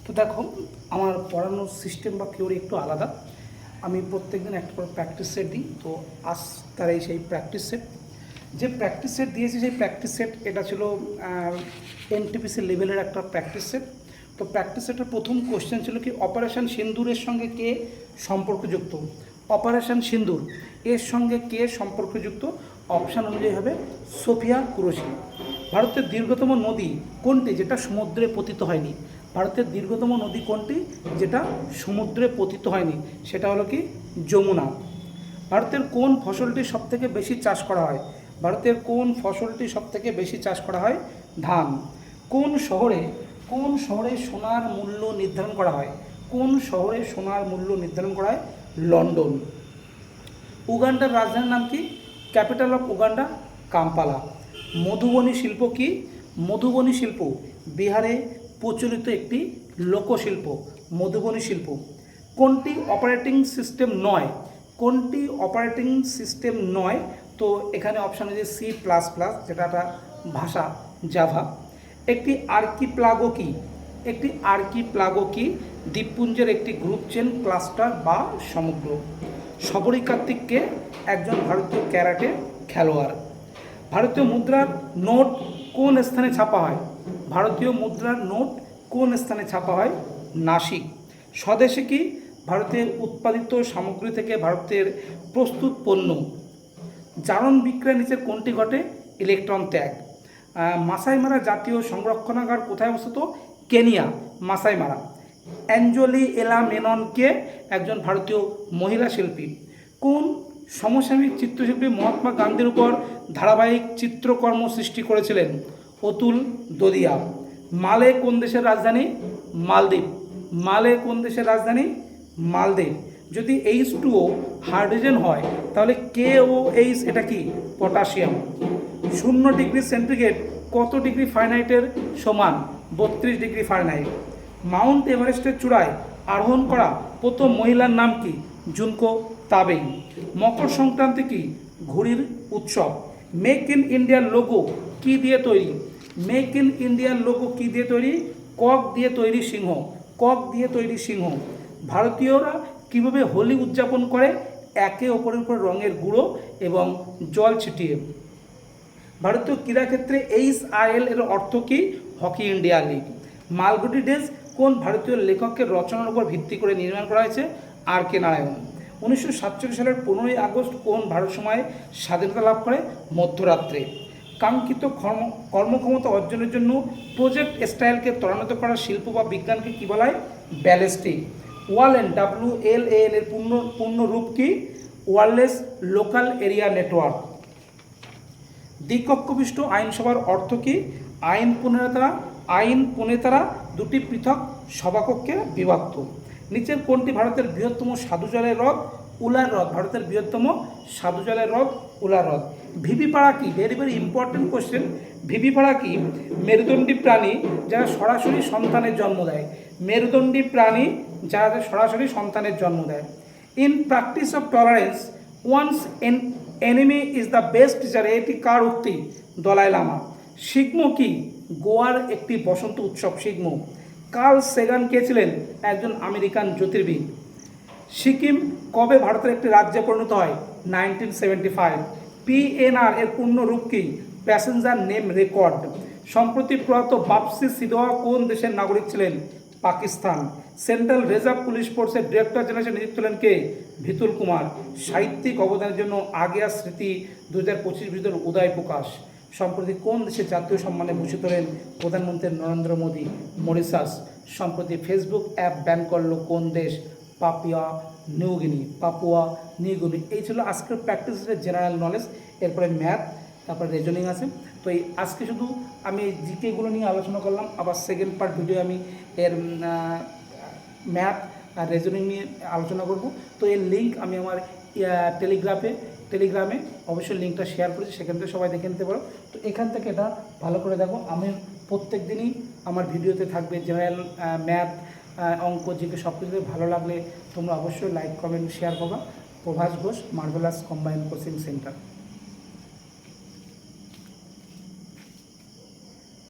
তো দেখো, আমার পড়ানোর সিস্টেম বা থিওরি একটু আলাদা। আমি প্রত্যেকদিন একটা করে প্র্যাকটিস সেট দিই। তো আজ তার সেই প্র্যাকটিস সেট, যে প্র্যাকটিস সেট দিয়েছি সেই প্র্যাকটিস সেট এটা ছিল এনটিপিসি লেভেলের একটা প্র্যাকটিস সেট। তো প্র্যাকটিস সেটের প্রথম কোশ্চেন ছিল কি, অপারেশন সিন্দুরের সঙ্গে কে সম্পর্কযুক্ত? অপারেশন সিন্দুর এর সঙ্গে কে সম্পর্কযুক্ত? অপশান অনুযায়ী হবে সোফিয়া কুরেশি। ভারতের দীর্ঘতম নদী কোনটি যেটা সমুদ্রে পতিত হয়নি? ভারতের দীর্ঘতম নদী কোনটি যেটা সমুদ্রে পতিত হয়নি? সেটা হলো কি যমুনা। ভারতের কোন ফসলটি সবথেকে বেশি চাষ করা হয়? ভারতের কোন ফসলটি সবথেকে বেশি চাষ করা হয়? ধান। কোন শহরে সোনার মূল্য নির্ধারণ করা হয়? কোন শহরে সোনার মূল্য নির্ধারণ করা হয়? লন্ডন। উগান্ডার রাজধানীর নাম কি? Capital of Uganda Kampala. Madhubani শিল্প কি? মধুবনী শিল্প বিহারে প্রচলিত একটি লোকশিল্প, মধুবনী শিল্প। কোনটি অপারেটিং সিস্টেম নয়? কোনটি অপারেটিং সিস্টেম নয়? তো এখানে অপশান আছে সি প্লাস প্লাস, যেটা একটা ভাষা, জাভা। একটি আর্কিপ্লাগো কি? একটি আর্কিপ্লাগো কি? দ্বীপপুঞ্জের একটি গ্রুপ চেন, ক্লাস্টার বা সমুদ্র। শবরী কার্তিককে একজন ভারতীয় ক্যারাটে খেলোয়াড়। ভারতীয় মুদ্রার নোট কোন স্থানে ছাপা হয়? ভারতীয় মুদ্রার নোট কোন স্থানে ছাপা হয়? নাসিক। স্বদেশে কি? ভারতের উৎপাদিত সামগ্রী থেকে ভারতের প্রস্তুত পণ্য। জারণ বিক্রয়ের নিচে কোনটি ঘটে? ইলেকট্রন ত্যাগ। মাসাই মারা জাতীয় সংরক্ষণাগার কোথায় অবস্থিত? কেনিয়া, মাসাই মারা। অ্যাঞ্জলি এলা মেননকে একজন ভারতীয় মহিলা শিল্পী। কোন সমসাময়িক চিত্রশিল্পী মহাত্মা গান্ধীর উপর ধারাবাহিক চিত্রকর্ম সৃষ্টি করেছিলেন? অতুল দদিয়া। মালে কোন দেশের রাজধানী? মালদ্বীপ। মালে কোন দেশের রাজধানী? মালদ্বীপ। যদি H2O হাইড্রোজেন হয় তাহলে KOH এটা কি? পটাশিয়াম। 0°C কত ডিগ্রি ফারেনহাইটের সমান? 32 ডিগ্রি ফারেনহাইট। মাউন্ট এভারেস্টের চূড়ায় আরোহণ করা প্রথম মহিলার নাম কি? Junko Tabei. মকর সংক্রান্তি কি? ঘুড়ির উৎসব। মেক ইন ইন্ডিয়ার লোগো কি দিয়ে তৈরি? মেক ইন ইন্ডিয়ার লোগো কি দিয়ে তৈরি? কক দিয়ে তৈরি সিংহ, কক দিয়ে তৈরি সিংহ। ভারতীয়রা কীভাবে হোলি উদযাপন করে? একে অপরের উপর রঙের গুঁড়ো এবং জল ছিটিয়ে। ভারতীয় ক্রীড়াক্ষেত্রে HIL এর অর্থ কী? Hockey India league. Malgudi Days কোন ভারতীয় লেখকের রচনার উপর ভিত্তি করে নির্মাণ করা হয়েছে? RK নারায়ণ। 1947 সালের 15ই আগস্ট কোন ভারত সময়ে স্বাধীনতা লাভ করে? মধ্যরাত্রে। কাঙ্ক্ষিত কর্মক্ষমতা অর্জনের জন্য প্রজেক্ট স্টাইলকে ত্বরান্বিত করার শিল্প বা বিজ্ঞানকে কী বলা হয়? ব্যালিস্টিক। ওয়ালেন WLAN এর পূর্ণ রূপ কি? Wireless local area network. দ্বিকক্ষবিষ্ট আইনসভার অর্থ কী? আইন প্রণেতারা দুটি পৃথক সভাকক্ষে বিভক্ত। নিচের কোনটি ভারতের বৃহত্তম সাধুজলের হ্রদ? উলার হ্রদ। ভারতের বৃহত্তম সাধুজলের হ্রদ উলার হ্রদ। ভিভিপারা কি? Very very important question. ভিভিপারা কি? মেরুদণ্ডী প্রাণী যারা সরাসরি সন্তানের জন্ম দেয়। মেরুদণ্ডী প্রাণী যারা সরাসরি সন্তানের জন্ম দেয়। In practice of tolerance one's enemy is the best teacher, এটি কার উক্তি? দলাই লামা। সিগমো কি? গোয়ার একটি বসন্ত উৎসব সিগমো। কার্ল সেগান কে ছিলেন? একজন আমেরিকান জ্যোতির্বিদ। সিকিম কবে ভারতের একটি রাজ্যে পরিণত হয়? 1975। PNR এর পূর্ণ রূপ কি? Passenger name record. সম্প্রতি প্রয়াত বাপসি সিধোয়া কোন দেশের নাগরিক ছিলেন? পাকিস্তান। সেন্ট্রাল রিজার্ভ পুলিশ ফোর্সের ডিরেক্টর জেনারেল নিযুক্ত হলেন কে? ভিতুল কুমার। সাহিত্যিক অবদানের জন্য আগেয়া স্মৃতি 2025 ভিতর উদয় প্রকাশ। সম্প্রতি কোন দেশের জাতীয় সম্মানে ভূষিত হলেন প্রধানমন্ত্রী নরেন্দ্র মোদী? মরিশাস। সম্প্রতি ফেসবুক অ্যাপ ব্যান করলো কোন দেশ? Papua New Guinea. এই ছিল আজকের প্র্যাকটিসের জেনারেল নলেজ। এরপরে ম্যাথ, তারপরে রিজনিং আছে। তো এই আজকে শুধু আমি জিকেগুলো নিয়ে আলোচনা করলাম। আবার সেকেন্ড পার্ট ভিডিও আমি এর ম্যাথ আর রিজনিং নিয়ে আলোচনা করব। তো এর লিঙ্ক আমি আমার টেলিগ্রামে অবশ্যই লিঙ্কটা শেয়ার করেছি, সেখান থেকে সবাই দেখে নিতে পারো। তো এখান থেকে এটা ভালো করে দেখো। আমি প্রত্যেক দিনই আমার ভিডিওতে থাকবে জেনারেল ম্যাথ, অঙ্ক, জিকে সব কিছু। ভালো লাগলে তোমরা অবশ্যই লাইক, কমেন্ট, শেয়ার করবা। Prabhas Ghosh, marvellous combined coaching centre.